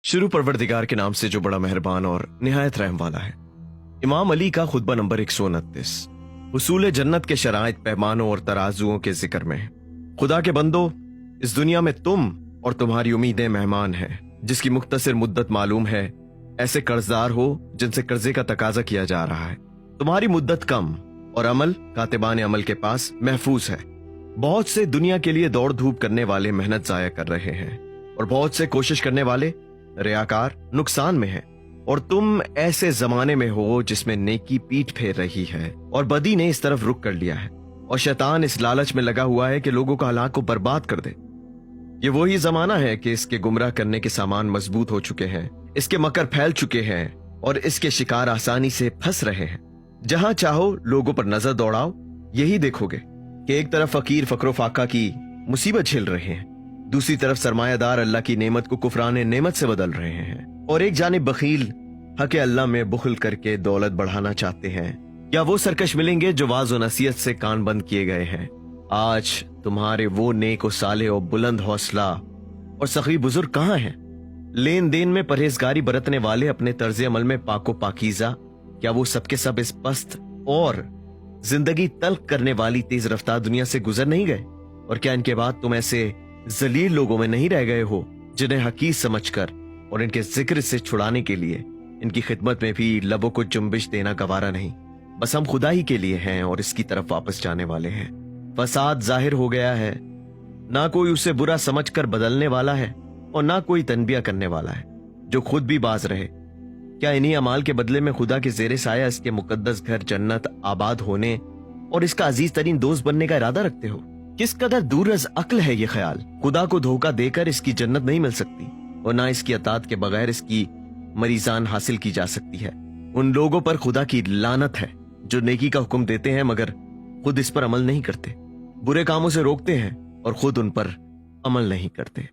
शुरू परवरदिगार के नाम से जो बड़ा मेहरबान और निहायत रहम वाला है। इमाम अली का खुतबा नंबर 129। उसूल जन्नत के शराइत, पैमानों और तराजुओं के जिक्र में। खुदा के बंदो, इस दुनिया में तुम और तुम्हारी उम्मीदें मेहमान हैं, जिसकी मुख्तसर मुद्दत मालूम है। ऐसे कर्जदार हो जिनसे कर्जे का तकाजा किया जा रहा है। तुम्हारी मुद्दत कम और अमल कातिबान अमल के पास महफूज है। बहुत से दुनिया के लिए दौड़ धूप करने वाले मेहनत जाया कर रहे हैं और बहुत से कोशिश करने वाले रियाकार नुकसान में हैं। और तुम ऐसे जमाने में हो जिसमें नेकी पीठ फेर रही है और बदी ने इस तरफ रुख कर लिया है, और शैतान इस लालच में लगा हुआ है कि लोगों का हलाक को बर्बाद कर दे। ये वही जमाना है कि इसके गुमराह करने के सामान मजबूत हो चुके हैं, इसके मकर फैल चुके हैं और इसके शिकार आसानी से फंस रहे हैं। जहां चाहो लोगों पर नजर दौड़ाओ, यही देखोगे कि एक तरफ फकीर फकरो फाका की मुसीबत झेल रहे हैं, दूसरी तरफ सरमायादार अल्लाह की नेमत को कुफराने नेमत से बदल रहे हैं, और एक जानिब बखील हक अल्लाह में बुखल करके दौलत बढ़ाना चाहते हैं। या वो सरकश मिलेंगे जो वाज और नसीहत से कान बंद किए गए हैं। आज तुम्हारे वो नेक और साले और बुलंद हौसला और सखी बुजुर्ग कहाँ हैं? लेन देन में परहेजगारी बरतने वाले, अपने तर्ज अमल में पाको पाकीजा, क्या वो सबके सब इस पस्त और जिंदगी तल्ख करने वाली तेज रफ्तार दुनिया से गुजर नहीं गए? और क्या इनके बाद तुम ऐसे जलील लोगों में नहीं रह गए हो जिन्हें हकीर समझकर और इनके जिक्र से छुड़ाने के लिए इनकी खिदमत में भी लबों को जुम्बिश देना गवारा नहीं? बस हम खुदा ही के लिए हैं और इसकी तरफ वापस जाने वाले हैं। फसाद जाहिर हो गया है, ना कोई उसे बुरा समझकर बदलने वाला है और ना कोई तनबिया करने वाला है जो खुद भी बाज रहे। क्या इन्हीं अमाल के बदले में खुदा के जेरे साया इसके मुकद्दस घर जन्नत आबाद होने और इसका अजीज तरीन दोस्त बनने का इरादा रखते हो? किस कदर दूरज अक्ल है ये ख्याल। खुदा को धोखा देकर इसकी जन्नत नहीं मिल सकती और ना इसकी अतात के बगैर इसकी मरीजान हासिल की जा सकती है। उन लोगों पर खुदा की लानत है जो नेकी का हुक्म देते हैं मगर खुद इस पर अमल नहीं करते, बुरे कामों से रोकते हैं और खुद उन पर अमल नहीं करते।